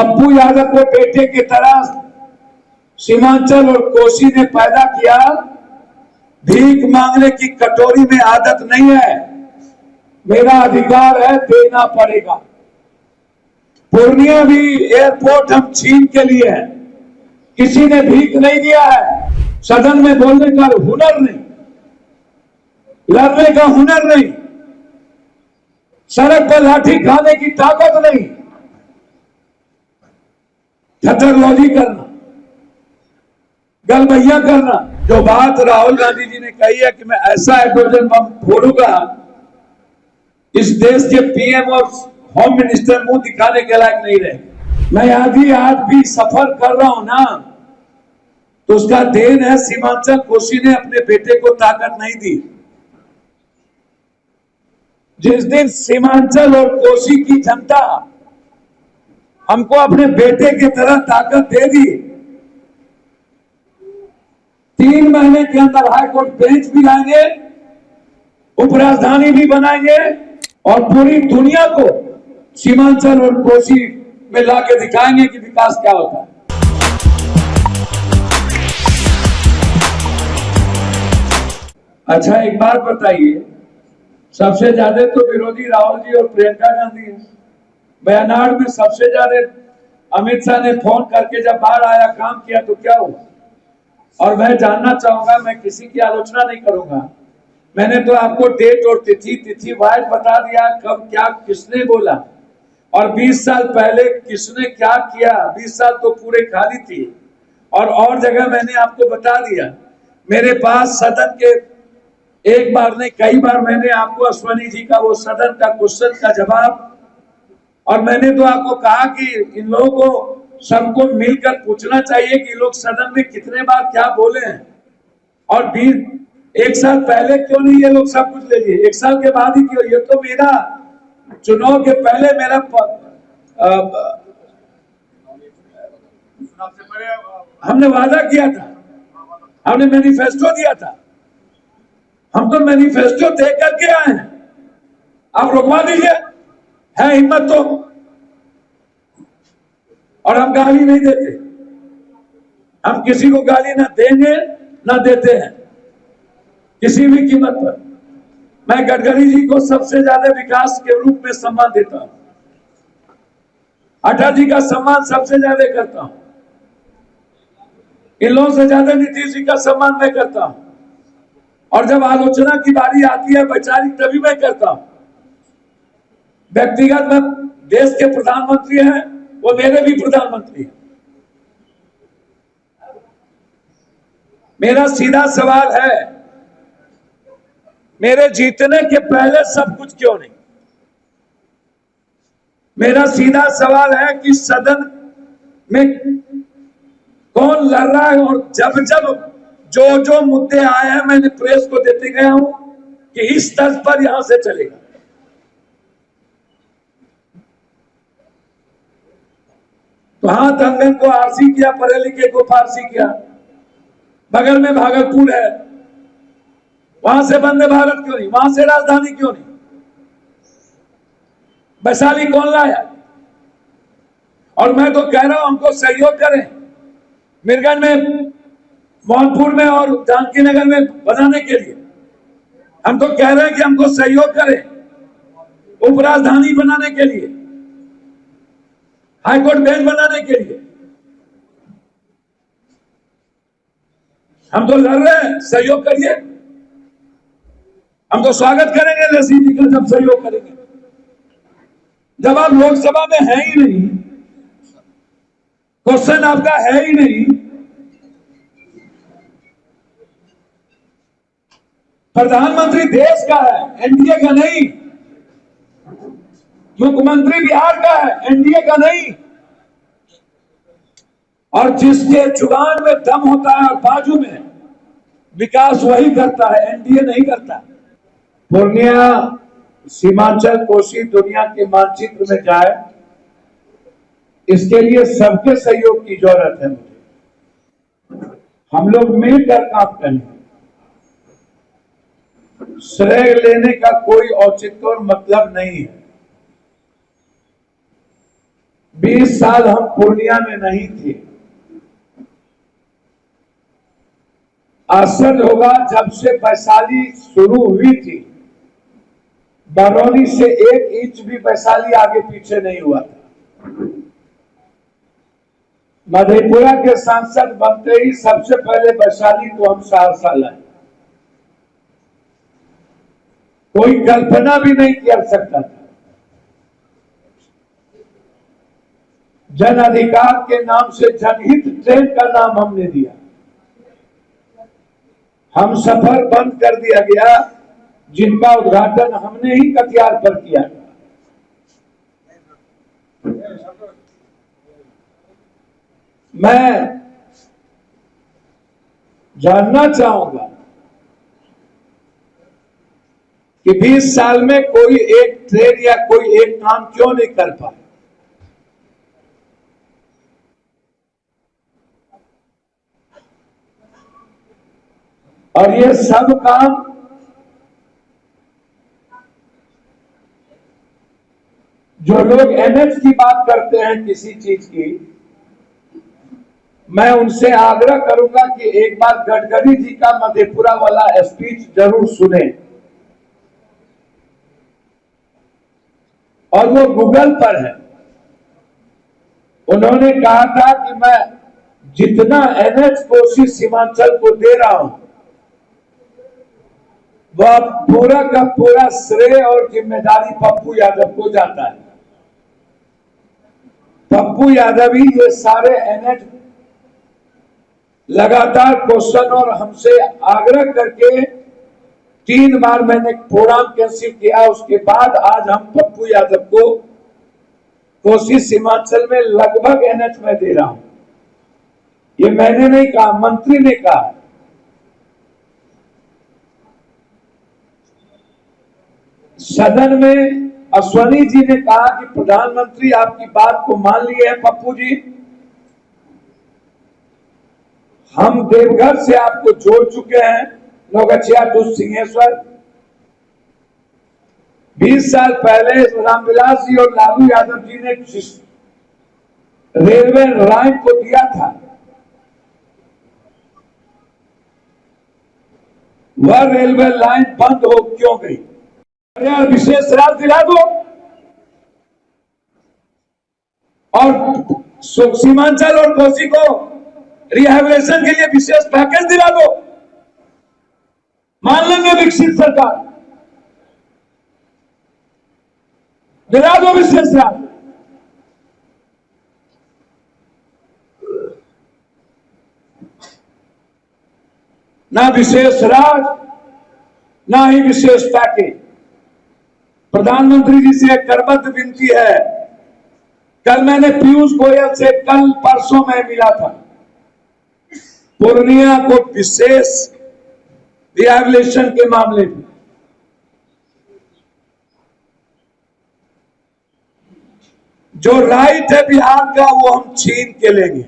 पप्पू यादव को बेटे की तरह सीमांचल और कोसी ने पैदा किया। भीख मांगने की कटोरी में आदत नहीं है, मेरा अधिकार है, देना पड़ेगा। पूर्णिया भी एयरपोर्ट हम छीन के लिए है, किसी ने भीख नहीं दिया है। सदन में बोलने का हुनर नहीं, लड़ने का हुनर नहीं, सड़क पर लाठी खाने की ताकत नहीं, ठट्ठरबाजी करना, गलबैया करना। जो बात राहुल गांधी जी ने कही है कि मैं ऐसा हाइड्रोजन बम फोड़ूंगा, इस देश के पीएम और होम मिनिस्टर मुंह दिखाने के लायक नहीं रहे। मैं आज भी सफर कर रहा हूं ना, तो उसका देन है सीमांचल कोसी ने अपने बेटे को ताकत नहीं दी। जिस दिन सीमांचल और कोसी की जनता हमको अपने बेटे की तरह ताकत दे दी, 3 महीने के अंदर हाईकोर्ट बेंच भी लाएंगे, उपराजधानी भी बनाएंगे और पूरी दुनिया को सीमांचल और कोसी में लाके दिखाएंगे कि विकास क्या होता है। अच्छा, एक बात बताइए, सबसे ज्यादा तो विरोधी राहुल जी और प्रियंका गांधी है। बयानार में सबसे ज्यादा अमित शाह ने फोन करके जब बाहर आया काम किया तो क्या हुआ? और मैं जानना चाहूंगा, मैं किसी की आलोचना नहीं करूंगा, मैंने तो आपको डेट और तिथि वाइज बता दिया, कब क्या किसने बोला और 20 साल पहले किसने क्या किया। 20 साल तो पूरे खाली थी और जगह मैंने आपको बता दिया। मेरे पास सदन के एक बार नहीं कई बार मैंने आपको अश्वनी जी का वो सदन का क्वेश्चन का जवाब, और मैंने तो आपको कहा कि इन लोगों को सबको मिलकर पूछना चाहिए कि लोग सदन में कितने बार क्या बोले हैं, और 1 साल पहले क्यों नहीं ये लोग सब कुछ ले लिए, 1 साल के बाद ही क्यों? ये तो मेरा चुनाव के पहले मेरा हमने वादा किया था, हमने मैनिफेस्टो दिया था, हम तो मैनिफेस्टो दे करके आए हैं। आप रुकवा दीजिए, है हिम्मत तो। और हम गाली नहीं देते, हम किसी को गाली ना देंगे ना देते हैं किसी भी कीमत पर। मैं गडकरी जी को सबसे ज्यादा विकास के रूप में सम्मान देता हूं, अटल जी का सम्मान सबसे ज्यादा करता हूं, इन लोगों से ज्यादा नीतीश जी का सम्मान मैं करता हूं। और जब आलोचना की बारी आती है वैचारिक, तभी मैं करता हूं। व्यक्तिगत में देश के प्रधानमंत्री हैं, वो मेरे भी प्रधानमंत्री हैं। मेरा सीधा सवाल है, मेरे जीतने के पहले सब कुछ क्यों नहीं? मेरा सीधा सवाल है कि सदन में कौन लड़ रहा है, और जब जब जो मुद्दे आए हैं मैंने प्रेस को देते गया हूं कि इस तर्ज पर यहां से चलेगा। तो हाँ, दंगन को आरसी किया, पढ़े लिखे को फारसी किया। बगल में भागलपुर है, वहां से वंदे भारत क्यों नहीं, वहां से राजधानी क्यों नहीं? वैशाली कौन लाया? और मैं तो कह रहा हूं हमको सहयोग करें, मीरगंज में, मोहनपुर में और जानकी नगर में बनाने के लिए। हम तो कह रहे हैं कि हमको सहयोग करें उपराजधानी बनाने के लिए, हाईकोर्ट बेंच बनाने के लिए। हम तो लड़ रहे हैं, सहयोग करिए। हम तो स्वागत करेंगे लसी जी का जब सहयोग करेंगे। जब आप लोकसभा में है ही नहीं, क्वेश्चन आपका है ही नहीं, प्रधानमंत्री देश का है, एनडीए का नहीं, मुख्यमंत्री बिहार का है, एनडीए का नहीं। और जिसके जुबान में दम होता है और बाजू में, विकास वही करता है, एनडीए नहीं करता। पूर्णिया सीमांचल कोसी दुनिया के मानचित्र में जाए, इसके लिए सबके सहयोग की जरूरत है। मुझे हम लोग मिलकर काम करें, श्रेय लेने का कोई औचित्य और मतलब नहीं है। 20 साल हम पूर्णिया में नहीं थे। आश्चर्य होगा, जब से वैशाली शुरू हुई थी, बरौनी से 1 इंच भी वैशाली आगे पीछे नहीं हुआ था। मधेपुरा के सांसद बनते ही सबसे पहले वैशाली को हम सहरसा लाए। कोई कल्पना भी नहीं कर सकता था। जन अधिकार के नाम से जनहित ट्रेन का नाम हमने दिया। हम सफर बंद कर दिया गया, जिनका उद्घाटन हमने ही कटिहार पर किया। मैं जानना चाहूंगा कि 20 साल में कोई एक ट्रेन या कोई एक काम क्यों नहीं कर पाए। और ये सब काम जो लोग एनएच की बात करते हैं किसी चीज की, मैं उनसे आग्रह करूंगा कि एक बार गडकरी जी का मधेपुरा वाला स्पीच जरूर सुने। और वो गूगल पर है। उन्होंने कहा था कि मैं जितना एनएच कोसी सीमांचल को दे रहा हूं, वह पूरा का पूरा श्रेय और जिम्मेदारी पप्पू यादव को जाता है। पप्पू यादव ही ये सारे एनएच लगातार क्वेश्चन और हमसे आग्रह करके 3 बार मैंने प्रोग्राम कैंसिल किया। उसके बाद आज हम पप्पू यादव को कोसी सीमांचल में लगभग एनएच में दे रहा हूं। ये मैंने नहीं कहा, मंत्री ने कहा। सदन में अश्वनी जी ने कहा कि प्रधानमंत्री आपकी बात को मान लिए हैं पप्पू जी, हम देवघर से आपको जोड़ चुके हैं, नौगछिया टू सिंहेश्वर। 20 साल पहले रामविलास जी और लालू यादव जी ने रेलवे लाइन को दिया था। वह रेलवे लाइन बंद हो क्यों गई? विशेष राज दिला दो और सीमांचल और कोसी को रिहैबिलिटेशन के लिए विशेष पैकेज दिला दो, मान लेंगे विकसित सरकार। दिला दो विशेष राज। ना विशेष राज, ना ही विशेष पैकेज। प्रधानमंत्री जी से एक करबद्ध विनती है। कल मैंने पीयूष गोयल से कल परसों में मिला था। पूर्णिया को विशेष रिहैबिलिटेशन के मामले में जो राइट है बिहार का, वो हम छीन के लेंगे,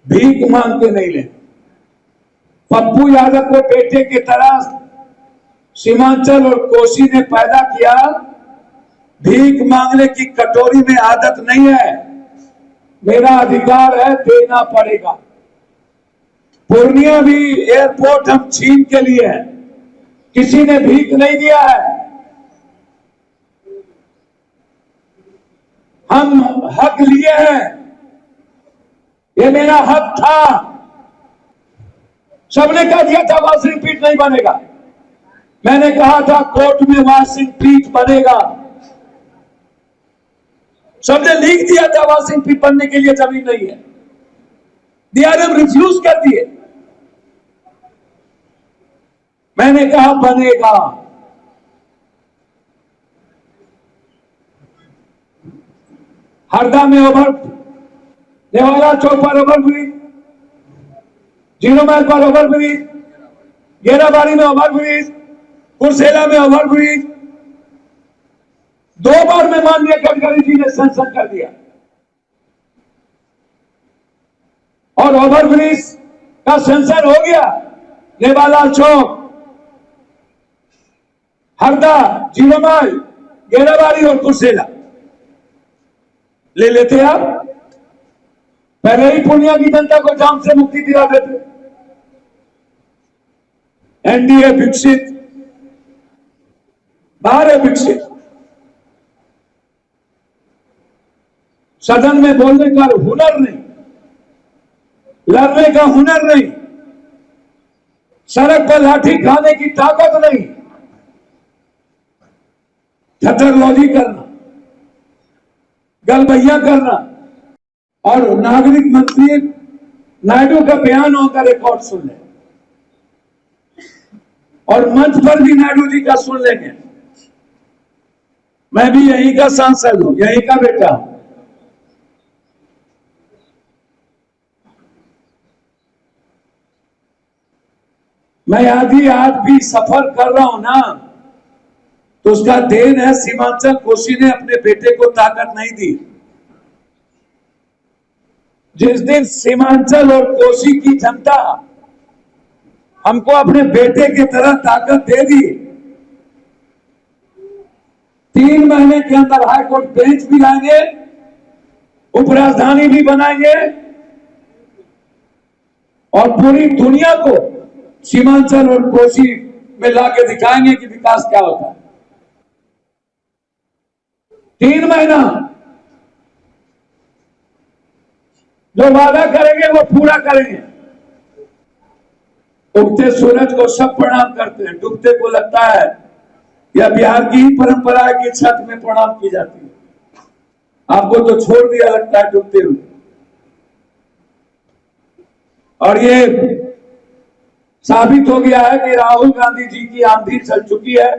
भीख मांग के नहीं लेंगे। पप्पू यादव को बेटे की तरह सीमांचल और कोसी ने पैदा किया। भीख मांगने की कटोरी में आदत नहीं है। मेरा अधिकार है, देना पड़ेगा। पूर्णिया भी एयरपोर्ट हम छीन के लिए है, किसी ने भीख नहीं दिया है। हम हक लिए हैं, ये मेरा हक था। सबने कह दिया था वाशिंग पीठ नहीं बनेगा, मैंने कहा था कोर्ट में वाशिंग पीठ बनेगा। सबने लिख दिया था वाशिंग पीठ बनने के लिए जमीन नहीं है, डीआरएम रिफ्यूज कर दिए। मैंने कहा बनेगा। हरदा में ओवर, नेवाला चौक पर ओवर ब्रिज, 0 माइल पर ओवर ब्रिज, गेराबाड़ी में ओवर ब्रिज, कुर्सेला में ओवर ब्रिज 2 बार में माननीय गडकरी जी ने सेंक्शन कर दिया। और ओवर ब्रिज का सेंक्शन हो गया। नेवाला चौक, हरदा, 0 माइल, गेराबाड़ी और कुर्सेला। ले लेते आप, पहले ही पूर्णिया की जनता को जाम से मुक्ति दिला देते। एनडीए विकसित, बाहर है विकसित। सदन में बोलने का हुनर नहीं, लड़ने का हुनर नहीं, सड़क पर लाठी खाने की ताकत नहीं, ठट्टरबाजी करना, गलबैया करना और नागरिक मंत्री नायडू का बयान होकर रिकॉर्ड सुन ले और मंच पर भी नायडू जी का सुन लेंगे। मैं भी यहीं का सांसद हूं, यहीं का बेटा हूं। मैं आज भी सफर कर रहा हूं ना, तो उसका देन है सीमांचल कोसी ने अपने बेटे को ताकत नहीं दी। जिस दिन सीमांचल और कोसी की जनता हमको अपने बेटे की तरह ताकत दे दी, 3 महीने के अंदर हाईकोर्ट बेंच भी लाएंगे, उपराजधानी भी बनाएंगे और पूरी दुनिया को सीमांचल और कोसी में लाके दिखाएंगे कि विकास क्या होता है। 3 महीना जो वादा करेंगे वो पूरा करेंगे। उगते सूरज को सब प्रणाम करते हैं, डूबते को लगता है यह बिहार की ही परंपरा है कि छत में प्रणाम की जाती है। आपको तो छोड़ दिया लगता है डूबते हुए। और ये साबित हो गया है कि राहुल गांधी जी की आंधी चल चुकी है।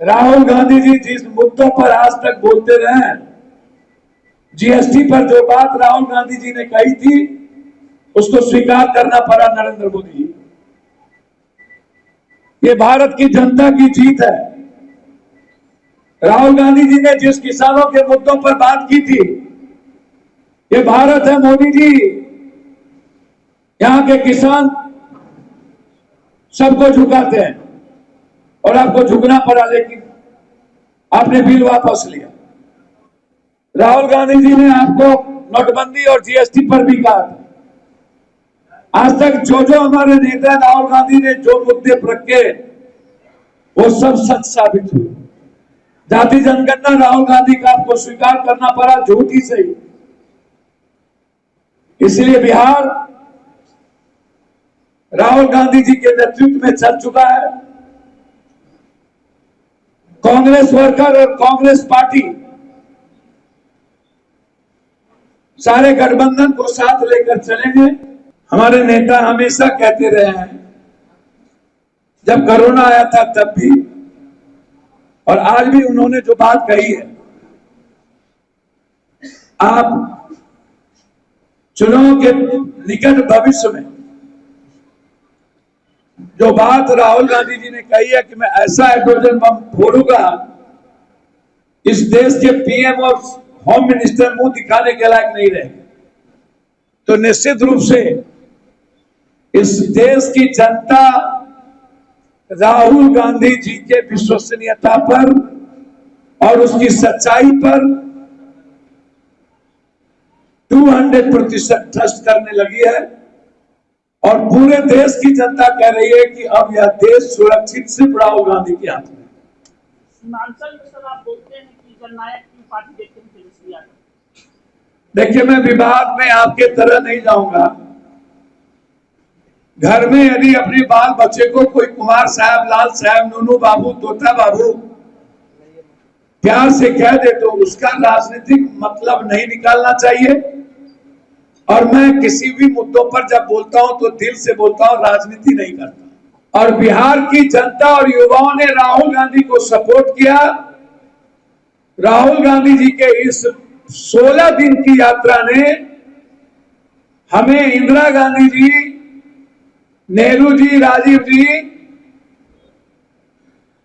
राहुल गांधी जी जिस मुद्दों पर आज तक बोलते रहे हैं, जीएसटी पर जो बात राहुल गांधी जी ने कही थी, उसको स्वीकार करना पड़ा नरेंद्र मोदी जी। ये भारत की जनता की जीत है। राहुल गांधी जी ने जिस किसानों के मुद्दों पर बात की थी, ये भारत है मोदी जी। यहां के किसान सबको झुकाते हैं और आपको झुकना पड़ा, लेकिन आपने बिल वापस लिया। राहुल गांधी जी ने आपको नोटबंदी और जीएसटी पर भी कहा था। आज तक जो हमारे नेता राहुल गांधी ने जो मुद्दे रखे वो सब सच साबित हुए। जाति जनगणना राहुल गांधी का आपको स्वीकार करना पड़ा, झूठी सही। इसलिए बिहार राहुल गांधी जी के नेतृत्व में चल चुका है। कांग्रेस वर्कर और कांग्रेस पार्टी सारे गठबंधन को साथ लेकर चलेंगे। हमारे नेता हमेशा कहते रहे हैं, जब कोरोना आया था तब भी और आज भी उन्होंने जो बात कही है, आप चुनाव के निकट भविष्य में जो बात राहुल गांधी जी ने कही है कि मैं ऐसा हाइड्रोजन बम फोड़ूंगा, इस देश के पीएम और होम मिनिस्टर मुंह दिखाने के लायक नहीं रहे, तो निश्चित रूप से इस देश की जनता राहुल गांधी जी के विश्वसनीयता पर और उसकी सच्चाई पर 200% ट्रस्ट करने लगी है। और पूरे देश की जनता कह रही है कि अब यह देश सुरक्षित सिर्फ राहुल गांधी के हाथ में। सीमांचल में सर आप बोलते हैं कि जननायक की पार्टी देखते हैं तेजस्वी यादव। देखिए, मैं विवाद में आपके तरह नहीं जाऊंगा। घर में यदि अपने बाल बच्चे को कोई कुमार साहब, लाल साहब, नूनू बाबू, तोता बाबू प्यार से कह दे तो उसका राजनीतिक मतलब नहीं निकालना चाहिए। और मैं किसी भी मुद्दों पर जब बोलता हूं तो दिल से बोलता हूं, राजनीति नहीं करता। और बिहार की जनता और युवाओं ने राहुल गांधी को सपोर्ट किया। राहुल गांधी जी के इस 16 दिन की यात्रा ने हमें इंदिरा गांधी जी, नेहरू जी, राजीव जी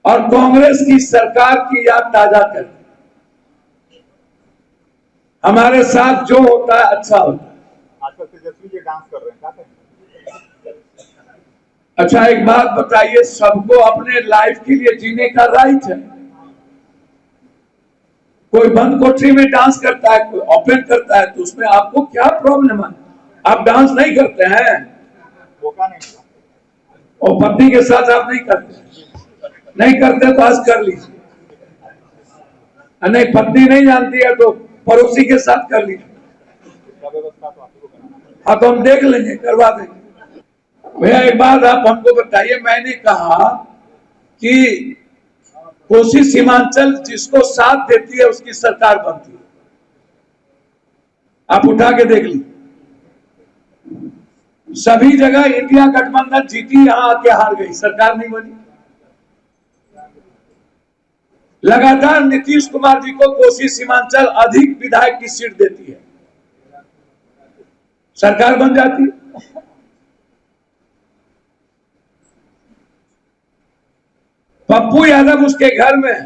और कांग्रेस की सरकार की याद ताजा कर दी। हमारे साथ जो होता है अच्छा होता है। आजकल तेजस्वी जी डांस कर रहे हैं, क्या कहें? अच्छा, एक बात बताइए, सबको अपने लाइफ के लिए जीने का राइट है। कोई बंद कोठरी में डांस करता है, कोई ओपन करता है, तो उसमें आपको क्या प्रॉब्लम है? आप डांस नहीं करते हैं मौका नहीं मिला। और पत्नी के साथ आप नहीं करते तो आज कर लीजिए। नहीं, पत्नी नहीं जानती है तो पड़ोसी के साथ कर लीजिए। इसका व्यवस्था तो आपको करना है। हाँ, तो हम देख लेंगे, करवा देंगे। भैया एक बात आप हमको बताइए, मैंने कहा कि कोसी सीमांचल जिसको साथ देती है उसकी सरकार बनती है। आप उठा के देख लीजिए, सभी जगह इंडिया गठबंधन जीती, यहां आके हार गई, सरकार नहीं बनी। लगातार नीतीश कुमार जी को कोसी सीमांचल अधिक विधायक की सीट देती है, सरकार बन जाती है। पप्पू यादव उसके घर में है,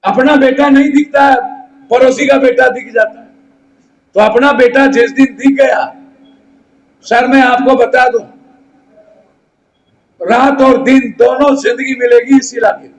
अपना बेटा नहीं दिखता है, पड़ोसी का बेटा दिख जाता है। तो अपना बेटा जिस दिन दिख गया, सर मैं आपको बता दूं, रात और दिन दोनों जिंदगी मिलेगी इस इलाके में।